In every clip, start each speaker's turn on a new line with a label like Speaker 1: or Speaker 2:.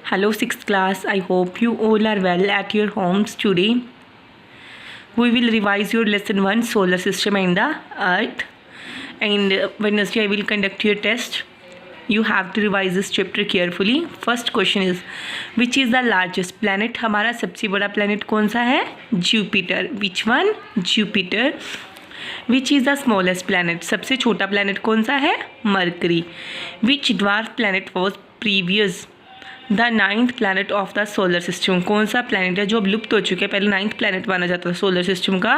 Speaker 1: Hello, 6th class. I hope you all are well at your homes today. We will revise your lesson 1, solar system and the earth. And Wednesday I will conduct your test. You have to revise this chapter carefully. First question is, which is the largest planet? हमारा सबसे बड़ा planet कौन सा है? Jupiter. Which one? Jupiter. Which is the smallest planet? सबसे छोटा planet कौन सा है? Mercury. Which dwarf planet was previous the 9th planet of the solar system? कौन सा प्लानट है जो अब लुप्त हो चुके हैं? पहले 9th प्लानट माना जाता था सोलर सिस्टम का,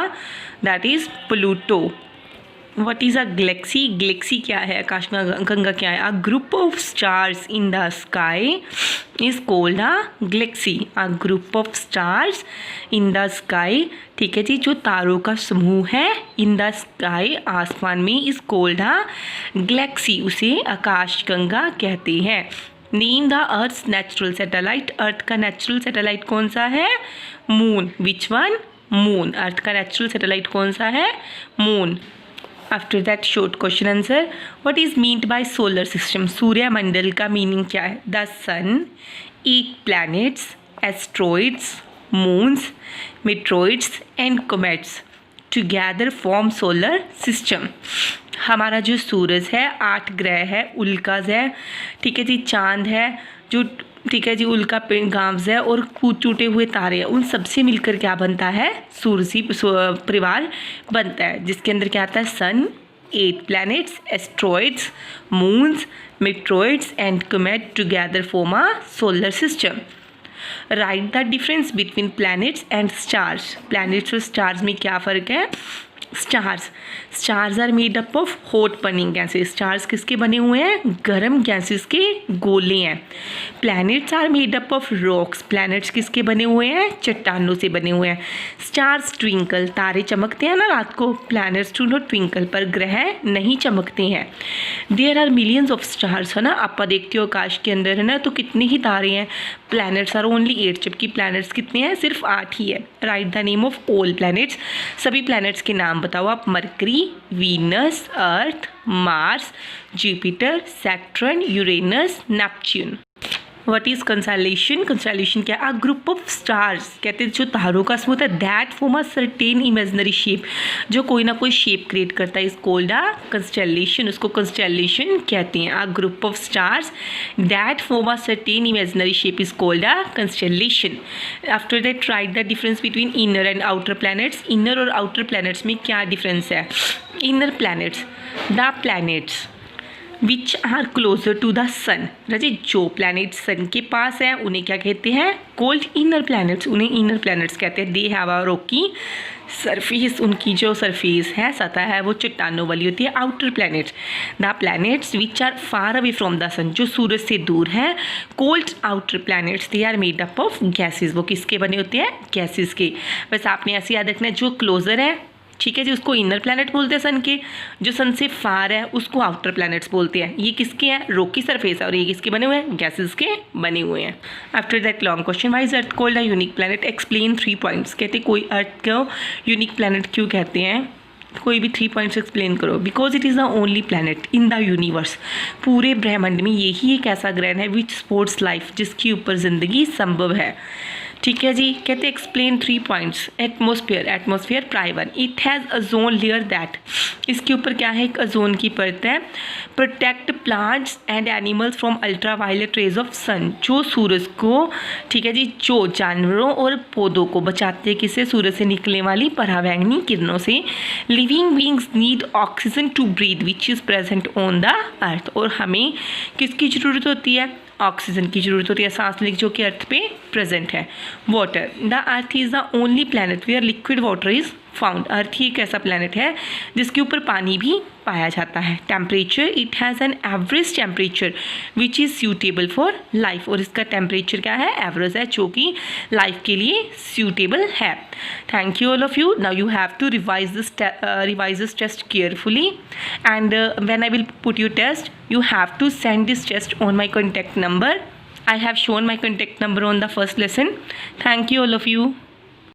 Speaker 1: that is Pluto. What is a Galaxy? Galaxy क्या है? आकाशगंगा क्या है? अ group of stars in the sky is cold a Galaxy. A group of stars in the sky, ठीक है जी, जो तारों का समूह है इन द स्काई, आसमान में, इज कोल्ड अ गैलेक्सी, उसे आकाशगंगा कहते हैं. Name the earth's natural satellite. Earth का नेचुरल सैटेलाइट कौन सा है? Moon. Which one? Moon. Earth का नेचुरल सैटेलाइट कौन सा है? Moon. After that short question answer. What is meant by solar system? सूर्यमंडल का मीनिंग क्या है? The sun, 8 planets, asteroids, moons, meteoroids and comets together form solar system. हमारा जो सूरज है, 8 ग्रह है, उल्काज है, ठीक है जी, चांद है जो, ठीक है जी, उल्का गांव्स है और टूटे हुए तारे हैं, उन सबसे मिलकर क्या बनता है? सूरजी परिवार बनता है, जिसके अंदर क्या आता है? Sun, 8 planets, asteroids, moons, meteoroids and comet together form a solar system. Right the difference between planets and stars. Planets और स्टार्स में क्या फ़र्क है? Stars are made up of hot burning gases. Stars किसके बने हुए हैं? गर्म गैसेस के गोले हैं. Planets are made up of rocks. Planets किसके बने हुए हैं? चट्टानों से बने हुए हैं. Stars twinkle. तारे चमकते हैं ना रात को. Planets do not twinkle. पर ग्रह नहीं चमकते हैं. There are millions of stars, है ना. आप देखते हो आकाश के अंदर, है ना, तो कितने ही तारे हैं. प्लैनेट्स आर ओनली 8, जबकि प्लैनेट्स कितने हैं? सिर्फ 8 ही है. Right the name of all planets. सभी प्लैनेट्स के नाम बताओ आप. Mercury, Venus, earth, Mars, Jupiter, Saturn, Uranus, Neptune. What is consolation? Consolation क्या है? अ ग्रुप ऑफ स्टार्स, कहते हैं जो तारों का समूह है, that form a certain imaginary shape, जो कोई ना कोई शेप क्रिएट करता है, इज कॉल्ड अ कंस्टेलेशन. उसको कंस्टेलेशन कहते हैं. A group of stars that form a certain imaginary shape is called a constellation. After that write the difference between inner and outer planets. Inner और outer planets में क्या difference है? Inner planets, the planets which are closer to the sun. राजी, जो planet सन के पास है उन्हें क्या कहते हैं? Cold inner planets. उन्हें इनर प्लैनेट्स कहते हैं. They have a Rocky surface. उनकी जो सरफेस है, सतह है, वो चट्टानों वाली होती है. Outer planets, the planets which are far away from the sun, जो सूरज से दूर है, cold outer planets. They are made up of gases. वो किसके बने होते हैं? गैसेस के. बस आपने ऐसे याद रखना है, जो क्लोजर है, ठीक है जी, उसको इनर प्लैनेट बोलते हैं सन के. जो सन से फार है उसको आउटर प्लैनेट्स बोलते हैं. ये किसके हैं? रॉकी सरफेस है. और ये किसके बने हुए हैं? गैसेस के बने हुए हैं. After that long question, why is earth called a unique planet? Explain 3 points. कहते कोई अर्थ को यूनिक प्लैनेट क्यों कहते हैं? कोई भी 3 पॉइंट्स एक्सप्लेन करो. Because it is the only planet in the universe. पूरे ब्रह्मांड में यही एक ऐसा ग्रह है विच सपोर्ट्स लाइफ, जिसके ऊपर ज़िंदगी संभव है. ठीक है जी. कहते एक्सप्लेन 3 पॉइंट्स. एटमोसफियर. एटमोसफियर प्राइवन. It has ozone layer that, इसके ऊपर क्या है? एक अजोन की परत है. Protect plants and animals from ultra violet rays of sun, जो सूरज को, ठीक है जी, जो जानवरों और पौधों को बचाते हैं किससे? सूरज से निकलने वाली पराबैंगनी किरणों से. Living beings need oxygen to breathe which is present on the earth. और हमें किसकी ज़रूरत होती है? ऑक्सीजन की जरूरत होती है, सांस लेने, जो कि अर्थ पे प्रेजेंट है. Water. The earth is the only planet where liquid water is found. Earth ही एक ऐसा प्लैनेट है जिसके ऊपर पानी भी पाया जाता है. Temperature. It has an average temperature which is suitable for life. और इसका टेम्परेचर क्या है? एवरेज है, जो कि लाइफ के लिए सूटेबल है. Thank you all of you. Now you have to revise this test carefully, and when I will put your test, you have to send this test on my contact number. I have shown my contact number on the first lesson. Thank you all of you.